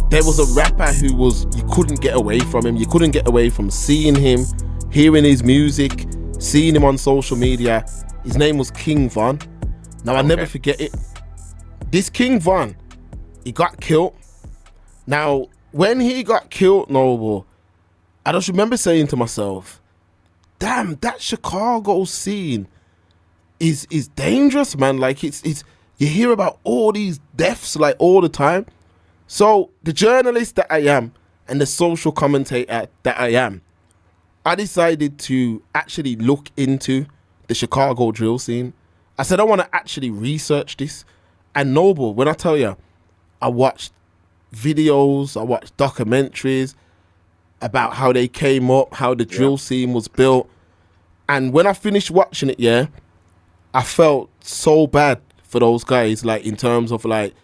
there was a rapper who was, you couldn't get away from him. You couldn't get away from seeing him, hearing his music, seeing him on social media. His name was King Von. Now, I'll never forget it. This King Von, he got killed. Now, when he got killed, Noble, I just remember saying to myself, damn, that Chicago scene is dangerous, man. Like, it's you hear about all these deaths, like, all the time. So, the journalist that I am and the social commentator that I am, I decided to actually look into the Chicago drill scene. I said, I want to actually research this. And Noble, when I tell you, I watched videos, I watched documentaries about how they came up, how the drill scene was built. And when I finished watching it, I felt so bad for those guys, like, in terms of, like,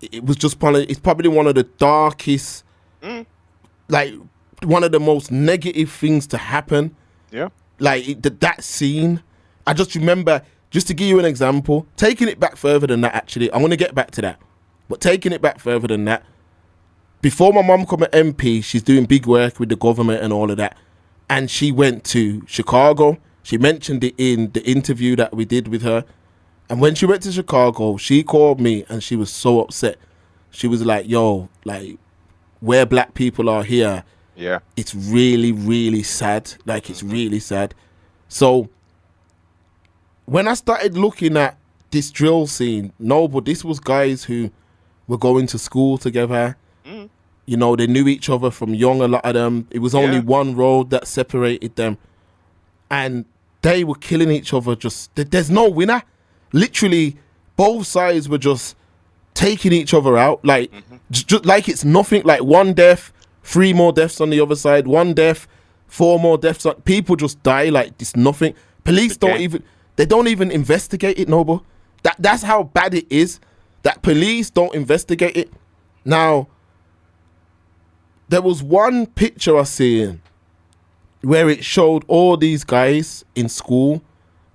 it was just probably, it's probably one of the darkest, like, one of the most negative things to happen. Yeah. Like, that scene. I just remember, just to give you an example, taking it back further than that, actually. I'm going to get back to that. But taking it back further than that, before my mum became an MP, she's doing big work with the government and all of that. And she went to Chicago. She mentioned it in the interview that we did with her. And when she went to Chicago, she called me and she was so upset. She was like, yo, like, where black people are here, it's really, really sad. Like, it's really sad. So, when I started looking at this drill scene, but this was guys who were going to school together. You know, they knew each other from young, a lot of them. It was only one road that separated them. And they were killing each other. Just, there's no winner. Literally, both sides were just taking each other out. Like, just like it's nothing. Like, one death, 3 more deaths on the other side. 1 death, 4 more deaths. People just die like it's nothing. Police don't even investigate it, Noble. That's how bad it is. That police don't investigate it. Now, there was one picture I seen where it showed all these guys in school,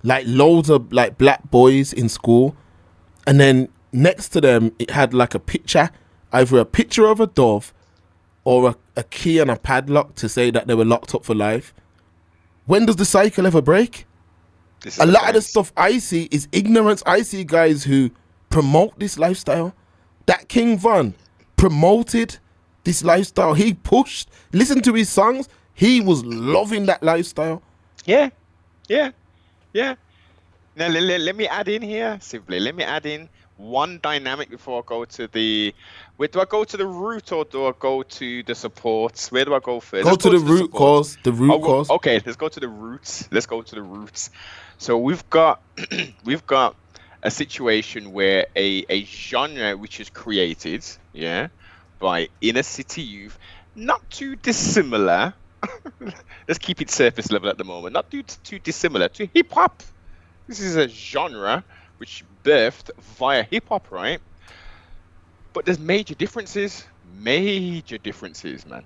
like loads of like black boys in school, and then next to them it had like a picture, either a picture of a dove or a key and a padlock to say that they were locked up for life. When does the cycle ever break? A lot of the stuff I see is ignorance. I see guys who promote this lifestyle. That King Von promoted this lifestyle. He pushed, listen to his songs. He was loving that lifestyle. Yeah. Now, let me add in here, simply. Let me add in one dynamic before I go to the... Where do I go to the root or do I go to the supports? Where do I go first? Go to the root cause. The root cause. Okay, let's go to the roots. Let's go to the roots. So we've got a situation where a genre which is created, by inner city youth, not too dissimilar. Let's keep it surface level at the moment. Not too dissimilar to hip hop. This is a genre which birthed via hip hop, right? But there's major differences, man.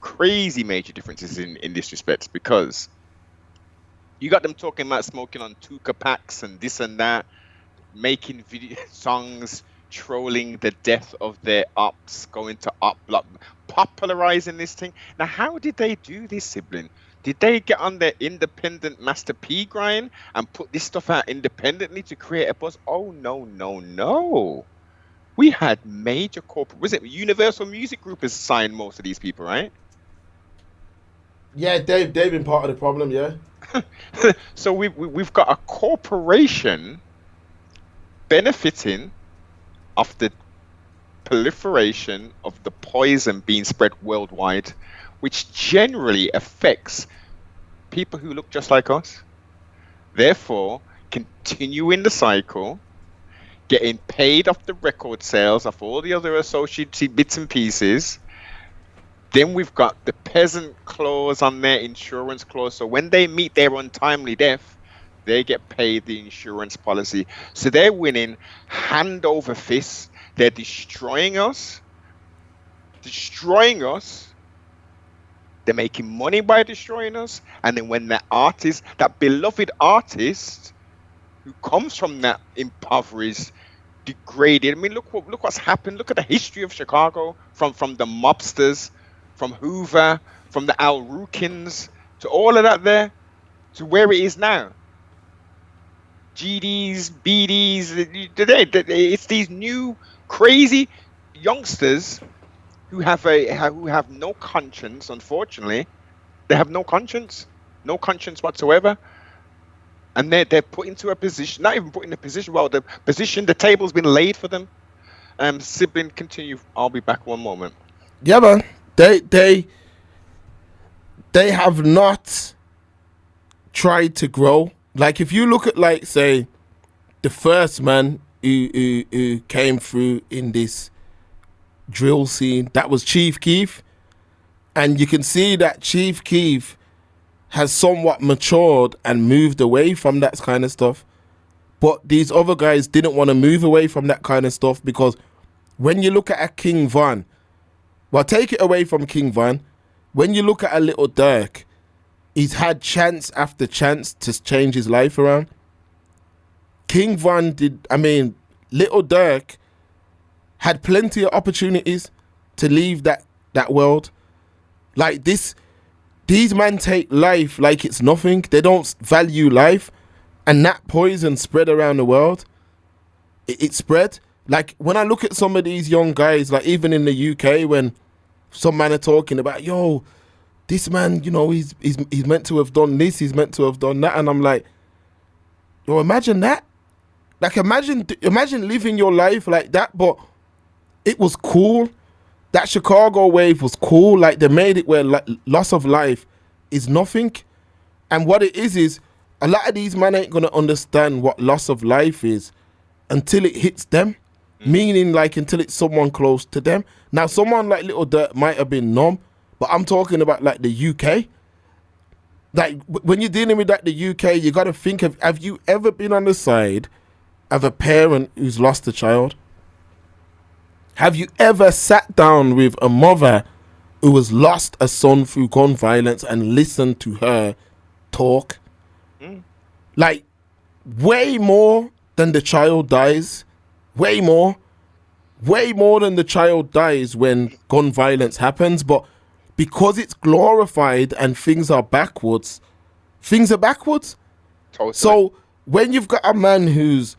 Crazy major differences in this respect, because you got them talking about smoking on Tuka packs and this and that, making video songs, trolling the death of their ops, going to op block, popularizing this thing. Now, how did they do this, sibling? Did they get on their independent Master P grind and put this stuff out independently to create a buzz? Oh, no. We had major corporate... Was it Universal Music Group has signed most of these people, right? Yeah, they've been part of the problem, yeah. So we've got a corporation benefiting off the proliferation of the poison being spread worldwide, which generally affects people who look just like us. Therefore, continuing the cycle, getting paid off the record sales, off all the other associated bits and pieces. Then we've got the peasant clause on their insurance clause. So when they meet their untimely death, they get paid the insurance policy. So they're winning hand over fist. They're destroying us. They're making money by destroying us. And then when that artist, that beloved artist who comes from that impoverished degraded. I mean, look what's happened. Look at the history of Chicago, from the mobsters, from Hoover, from the Al Rookins, to all of that there, to where it is now. GDs, BDs, today it's these new crazy youngsters who have no conscience. Unfortunately, they have no conscience whatsoever, and they're put into a position, not even put in a position. Well, the table's been laid for them. Sibling, continue. I'll be back one moment. Yeah, man. They have not tried to grow. Like, if you look at, like, say, the first man who came through in this drill scene, that was Chief Keef. And you can see that Chief Keef has somewhat matured and moved away from that kind of stuff. But these other guys didn't want to move away from that kind of stuff, because when you look at a King Von, well, take it away from King Von, when you look at a Little Durk, he's had chance after chance to change his life around. King Von Little Durk had plenty of opportunities to leave that world. Like this, these men take life like it's nothing. They don't value life. And that poison spread around the world. It spread. Like, when I look at some of these young guys, like even in the UK, when some man are talking about, yo, this man, you know, he's meant to have done this, he's meant to have done that, and I'm like, yo, imagine that. Like, imagine living your life like that, but it was cool. That Chicago wave was cool. Like, they made it where loss of life is nothing. And what it is a lot of these men ain't gonna understand what loss of life is until it hits them. Meaning, like, until it's someone close to them. Now, someone like Little Durk might have been numb, but I'm talking about, like, the UK. Like, when you're dealing with, like, the UK, you got to think of, have you ever been on the side of a parent who's lost a child? Have you ever sat down with a mother who has lost a son through gun violence and listened to her talk? Like, way more than the child dies. Way more than the child dies when gun violence happens. But because it's glorified and things are backwards. Totally. So when you've got a man who's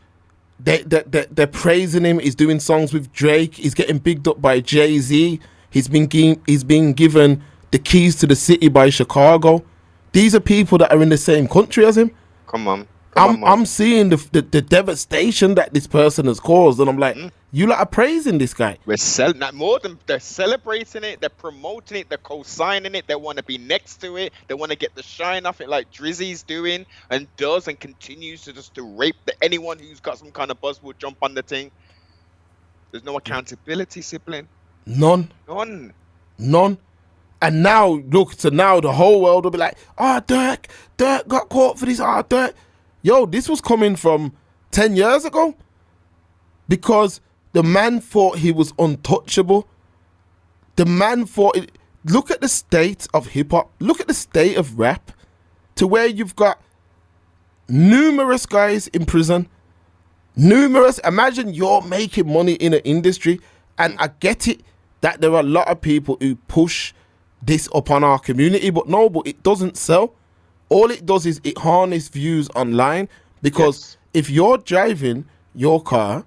they're praising him, he's doing songs with Drake, he's getting bigged up by Jay-Z, he's been given the keys to the city by Chicago. These are people that are in the same country as him. Come on. I'm seeing the devastation that this person has caused, and I'm like, you lot are praising this guy. Not more than they're celebrating it, they're promoting it, they're co-signing it, they want to be next to it, they want to get the shine off it, like Drizzy's doing and does and continues to rape anyone who's got some kind of buzz will jump on the thing. There's no accountability, sibling. None. And now, look, so now the whole world will be like, oh, Durk got caught for this, Durk. Yo, this was coming from 10 years ago, because the man thought he was untouchable. The man thought it. Look at the state of hip hop. Look at the state of rap, to where you've got numerous guys in prison. Imagine you're making money in an industry, and I get it that there are a lot of people who push this upon our community, but it doesn't sell. All it does is it harnesses views online, because if you're driving your car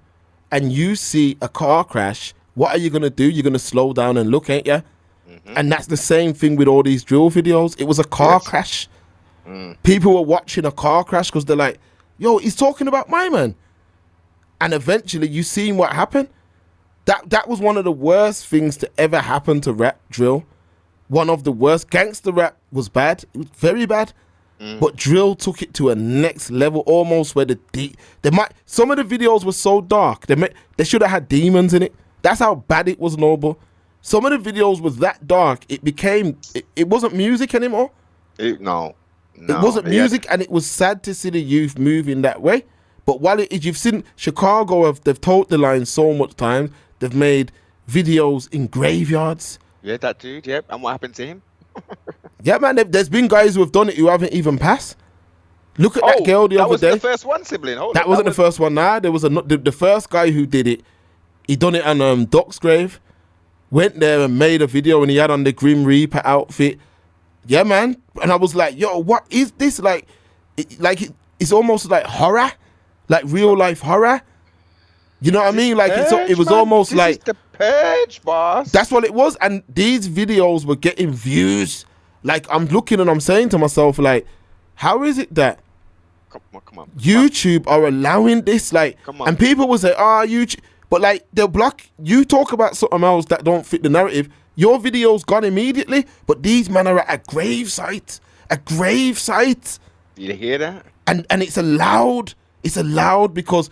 and you see a car crash, what are you going to do? You're going to slow down and look, ain't you? And that's the same thing with all these drill videos. It was a car crash. People were watching a car crash because they're like, yo, he's talking about my man. And eventually you seen what happened. That was one of the worst things to ever happen to rap drill. One of the worst. Gangster rap was bad. It was very bad. But drill took it to a next level, almost where some of the videos were so dark. They should have had demons in it. That's how bad it was, Noble. Some of the videos was that dark. It wasn't music anymore. It wasn't music, and it was sad to see the youth move in that way. But while you've seen Chicago, they've told the line so much times. They've made videos in graveyards. Yeah, that dude. Yep. And what happened to him? Yeah, man. There's been guys who have done it who haven't even passed. Look at that girl the that other wasn't day. the first one, sibling. Hold That on, wasn't the first one. Nah, there was the first guy who did it. He done it on Doc's grave. Went there and made a video, and he had on the Grim Reaper outfit. Yeah, man. And I was like, yo, what is this? Like, it's almost like horror, like real life horror. You know what I mean? Like it was almost this like is the purge, boss. that's what it was. And these videos were getting views. Like, I'm looking and I'm saying to myself, like, how is it that come on, YouTube are allowing this? Like, Come on. and people will say, YouTube, but like they'll block. You talk about something else that don't fit the narrative. Your video's gone immediately, but these men are at a grave site. A grave site. You hear that? And it's allowed. It's allowed because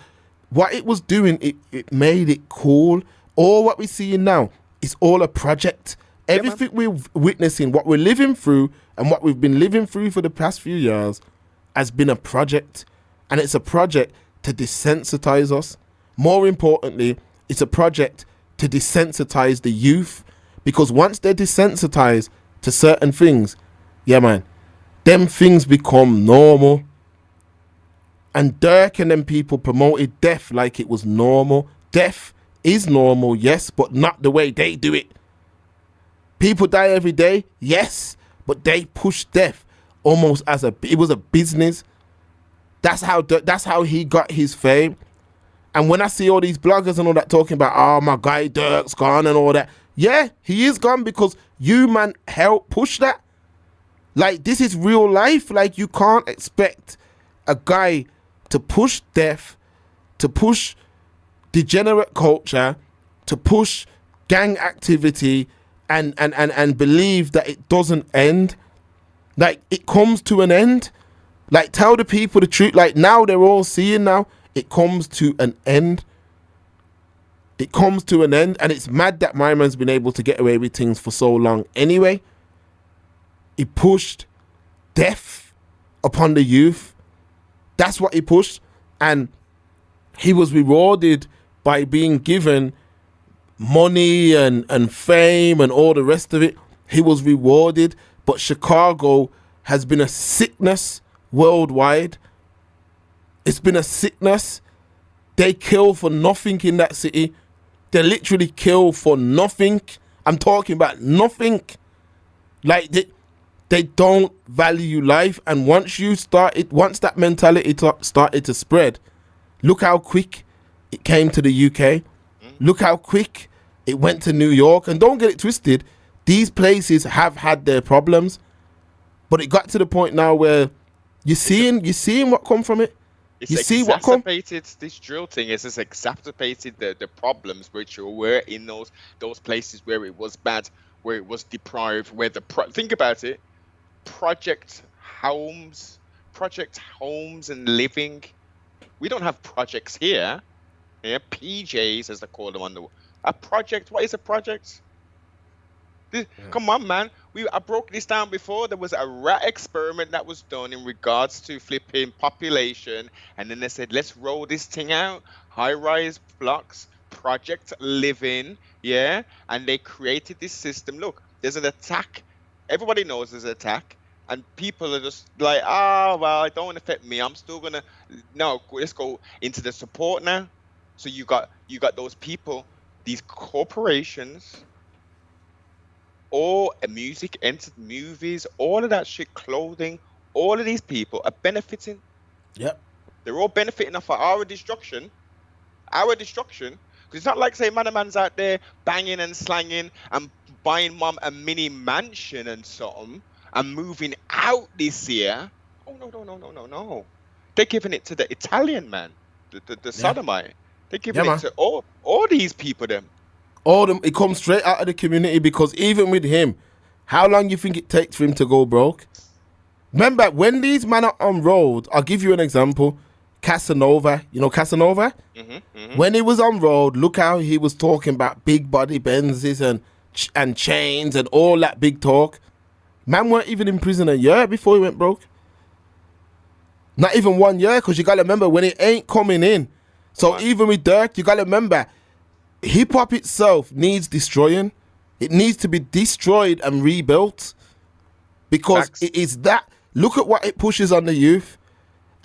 what it was doing, it made it cool. All what we're seeing now is all a project. Everything we're witnessing, what we're living through, and what we've been living through for the past few years has been a project. And it's a project to desensitize us. More importantly, it's a project to desensitize the youth. Because once they're desensitized to certain things, yeah, man, them things become normal. And Durk and them people promoted death like it was normal. Death is normal, yes, but not the way they do it. People die every day, yes, but they push death almost as it was a business. That's how he got his fame. And when I see all these bloggers and all that talking about, oh, my guy Durk's gone and all that, yeah, he is gone because you, man, help push that. Like, this is real life. Like, you can't expect a guy to push death, to push degenerate culture, to push gang activity, and believe that it doesn't end. Like, it comes to an end. Like, tell the people the truth. Like, now they're all seeing now, it comes to an end. It comes to an end, and it's mad that my man's been able to get away with things for so long. Anyway, he pushed death upon the youth. That's what he pushed, and he was rewarded by being given money and fame and all the rest of it. He was rewarded, but Chicago has been a sickness worldwide. It's been a sickness. They kill for nothing in that city. They literally kill for nothing. I'm talking about nothing. Like, they don't value life. And once that mentality started to spread, look how quick it came to the UK. Look how quick it went to New York. And don't get it twisted, these places have had their problems, but it got to the point now where you're seeing what come from it. It's you see what come? This drill thing is just exacerbated the problems which were in those places where it was bad, where it was deprived, where think about it, project homes and living. We don't have projects here. Yeah, PJs as they call them a project. What is a project? Come on, man. I broke this down before. There was a rat experiment that was done in regards to flipping population, and then they said, let's roll this thing out. High-rise blocks, project living, yeah. And they created this system. Look, there's an attack. Everybody knows there's an attack, and people are just like, well, it don't affect me. I'm still gonna. No, let's go into the support now. So you got those people, these corporations. All music, movies, all of that shit, clothing, all of these people are benefiting. Yep. They're all benefiting off of our destruction. Because it's not like, say, man's out there banging and slanging and buying mom a mini mansion and something and moving out this year. Oh, no. They're giving it to the Italian man, the sodomite. They're giving it to all these people, them. All them, it comes straight out of the community, because even with him, how long you think it takes for him to go broke? Remember, when these men are on road, I'll give you an example. Casanova, you know Casanova? When he was on road, look how he was talking about big body Benzes and chains and all that big talk. Man weren't even in prison a year before he went broke. Not even 1 year, because you got to remember, when it ain't coming in. So even with Durk, you got to remember, hip-hop itself needs destroying. It needs to be destroyed and rebuilt, because it is that. Look at what it pushes on the youth.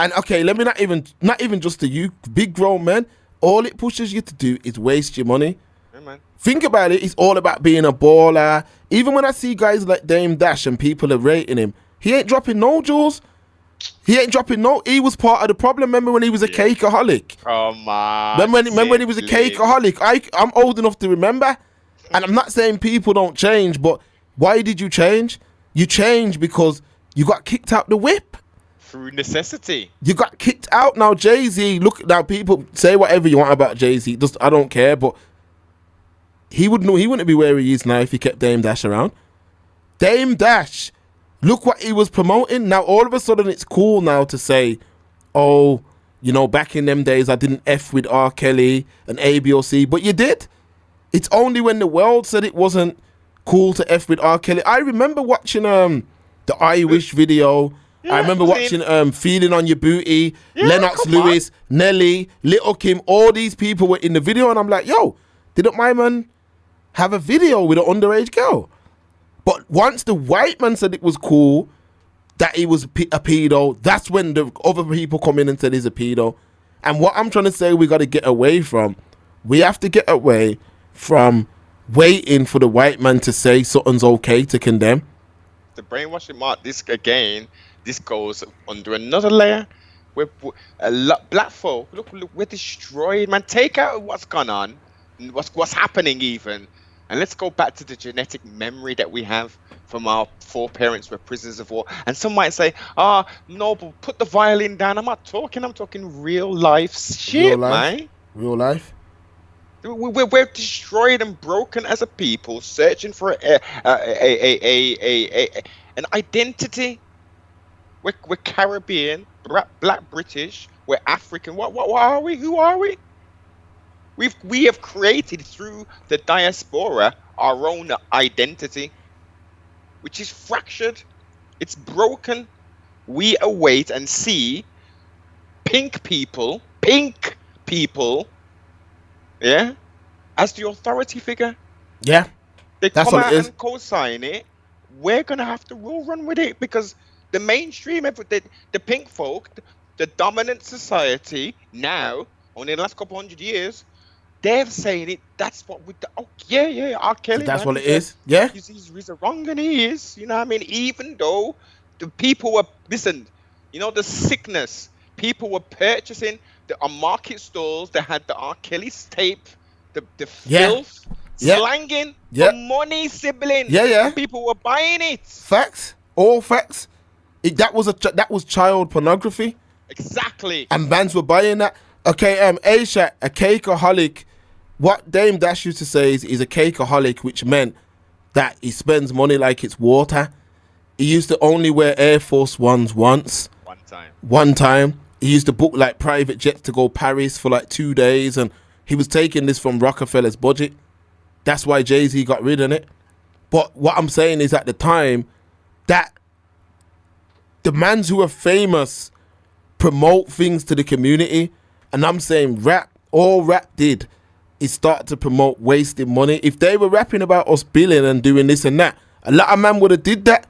And okay, let me not even just to you, big grown men. All it pushes you to do is waste your money. Yeah, man. Think about it. It's all about being a baller. Even when I see guys like Dame Dash and people are rating him, he ain't dropping no jewels. He ain't dropping no. He was part of the problem. Remember when he was a cakeaholic? Come on. Remember when he was a cakeaholic? I'm old enough to remember. And I'm not saying people don't change, but why did you change? You changed because you got kicked out the whip. Through necessity. You got kicked out. Now Jay-Z, look, now people say whatever you want about Jay-Z. Just, I don't care, but he wouldn't be where he is now if he kept Dame Dash around. Dame Dash, look what he was promoting. Now all of a sudden it's cool now to say, oh, you know, back in them days I didn't F with R. Kelly and A, B or C, but you did. It's only when the world said it wasn't cool to F with R. Kelly. I remember watching the I Wish video. Yeah, I remember watching Feeling on Your Booty, Lennox Lewis, Nelly, Little Kim. All these people were in the video, and I'm like, yo, didn't my man have a video with an underage girl? But once the white man said it was cool that he was a pedo, that's when the other people come in and said he's a pedo. And what I'm trying to say we got to get away from, we have to get away from waiting for the white man to say something's okay to condemn. The brainwashing, Mark, this again, this goes under another layer. Black folk, look, we're destroyed, man. Take out what's gone on, what's happening even, and let's go back to the genetic memory that we have from our foreparents were prisoners of war. And some might say, no, but put the violin down. I'm talking real life shit, man. Real life. We're destroyed and broken as a people, searching for an identity. We're Caribbean, Black British. We're African. What are we? Who are we? We have created through the diaspora our own identity, which is fractured. It's broken. We await and see pink people. Yeah, as the authority figure. Yeah, they come out and co-sign it. We're gonna have to run with it because the mainstream, the pink folk, the dominant society now, only in the last couple 100 years, they're saying it. That's what we. Oh yeah, R. Kelly. That's what it is. Yeah, he's wrong, and he is. You know what I mean? Even though the people were the sickness. People were purchasing on market stalls. They had the R. Kelly's tape, the filth, slanging for money, sibling. Yeah. People were buying it. Facts, all facts. That was child pornography. Exactly. And bands were buying that. Okay, Aisha, a cakeaholic. What Dame Dash used to say is he's a cakeaholic, which meant that he spends money like it's water. He used to only wear Air Force Ones once. One time. He used to book like private jets to go Paris for like 2 days, and he was taking this from Rockefeller's budget. That's why Jay-Z got rid of it. But what I'm saying is at the time that the mans who are famous promote things to the community, and I'm saying all rap did is start to promote wasting money. If they were rapping about us billing and doing this and that, a lot of men would have did that.